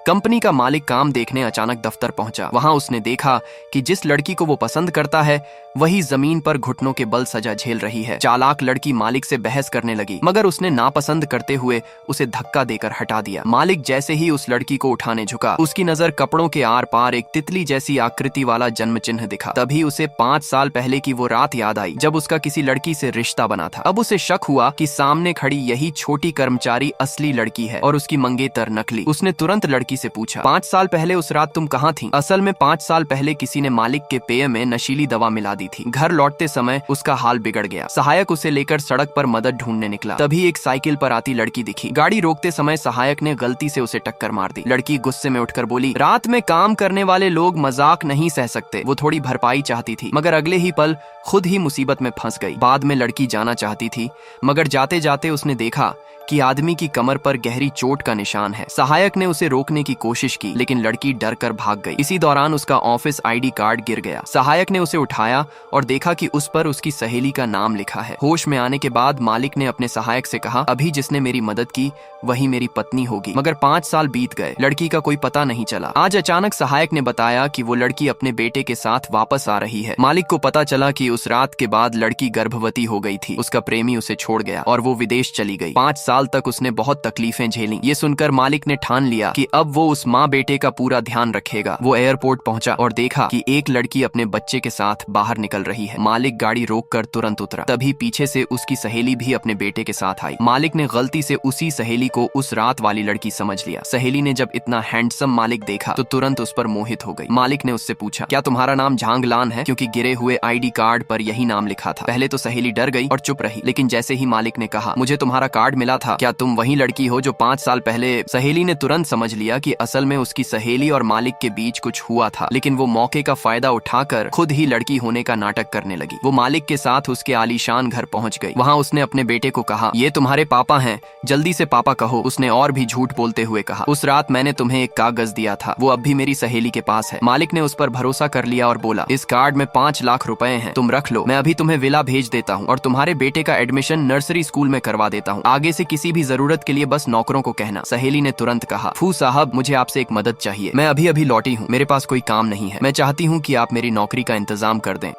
Company का मालिक काम देखने अचानक दफ्तर पहुंचा। वहां उसने देखा कि जिस लड़की को वो पसंद करता है वही जमीन पर घुटनों के बल सजा झेल रही है। चालाक लड़की मालिक से बहस करने लगी, मगर उसने नापसंद करते हुए उसे धक्का देकर हटा दिया। मालिक जैसे ही उस लड़की को उठाने झुका, उसकी नजर कपड़ों के आर पार एक तितली जैसी आकृति वाला जन्म चिन्ह दिखा। तभी उसे 5 साल पहले की वो रात याद आई जब उसका किसी लड़की से रिश्ता बना था। अब उसे शक हुआ कि सामने खड़ी यही छोटी कर्मचारी असली लड़की है और उसकी मंगेतर नकली। उसने तुरंत लड़की से पूछा, 5 साल पहले उस रात तुम कहाँ थी? असल में 5 साल पहले किसी ने मालिक के पेय में नशीली दवा मिला दी थी। घर लौटते समय उसका हाल बिगड़ गया। सहायक उसे लेकर सड़क पर मदद ढूंढने निकला। तभी एक साइकिल पर आती लड़की दिखी। गाड़ी रोकते समय सहायक ने गलती से उसे टक्कर मार दी। लड़की गुस्से में उठकर बोली, रात में काम करने वाले लोग मजाक नहीं सह सकते। वो थोड़ी भरपाई चाहती थी, मगर अगले ही पल खुद ही मुसीबत में फंस गई। बाद में लड़की जाना चाहती थी, मगर जाते जाते उसने देखा कि आदमी की कमर पर गहरी चोट का निशान है। सहायक ने उसे रोकने की कोशिश की, लेकिन लड़की डर कर भाग गई। इसी दौरान उसका ऑफिस आईडी कार्ड गिर गया। सहायक ने उसे उठाया और देखा कि उस पर उसकी सहेली का नाम लिखा है। होश में आने के बाद मालिक ने अपने सहायक से कहा, अभी जिसने मेरी मदद की वही मेरी पत्नी होगी। मगर 5 साल बीत गए, लड़की का कोई पता नहीं चला। आज अचानक सहायक ने बताया कि वो लड़की अपने बेटे के साथ वापस आ रही है। मालिक को पता चला कि उस रात के बाद लड़की गर्भवती हो गई थी। उसका प्रेमी उसे छोड़ गया और वो विदेश चली गई। 5 साल तक उसने बहुत तकलीफें झेली। ये सुनकर मालिक ने ठान लिया कि अब वो उस माँ बेटे का पूरा ध्यान रखेगा। वो एयरपोर्ट पहुंचा और देखा कि एक लड़की अपने बच्चे के साथ बाहर निकल रही है। मालिक गाड़ी रोककर तुरंत उतरा। तभी पीछे से उसकी सहेली भी अपने बेटे के साथ आई। मालिक ने गलती से उसी सहेली को उस रात वाली लड़की समझ लिया। सहेली ने जब इतना हैंडसम मालिक देखा तो तुरंत उस पर मोहित हो गई। मालिक ने उससे पूछा, क्या तुम्हारा नाम झांगलान है? क्योंकि गिरे हुए आईडी कार्ड पर यही नाम लिखा था। पहले तो सहेली डर गई और चुप रही, लेकिन जैसे ही मालिक ने कहा, मुझे तुम्हारा कार्ड मिला था, क्या तुम वही लड़की हो जो 5 साल पहले? सहेली ने तुरंत समझ लिया कि असल में उसकी सहेली और मालिक के बीच कुछ हुआ था, लेकिन वो मौके का फायदा उठाकर खुद ही लड़की होने का नाटक करने लगी। वो मालिक के साथ उसके आलीशान घर पहुंच गई। वहां उसने अपने बेटे को कहा, ये तुम्हारे पापा हैं, जल्दी से पापा कहो। उसने और भी झूठ बोलते हुए कहा, उस रात मैंने तुम्हें एक कागज दिया था, वो अब भी मेरी सहेली के पास है। मालिक ने उस पर भरोसा कर लिया और बोला, इस कार्ड में 5 लाख रुपए हैं, तुम रख लो, मैं अभी तुम्हें विला भेज देता हूँ और तुम्हारे बेटे का एडमिशन नर्सरी स्कूल में करवा देता हूँ। आगे से किसी भी जरूरत के लिए बस नौकरों को कहना। सहेली ने तुरंत कहा, फू साहब, मुझे आपसे एक मदद चाहिए। मैं अभी अभी लौटी हूँ, मेरे पास कोई काम नहीं है। मैं चाहती हूँ कि आप मेरी नौकरी का इंतजाम कर दें।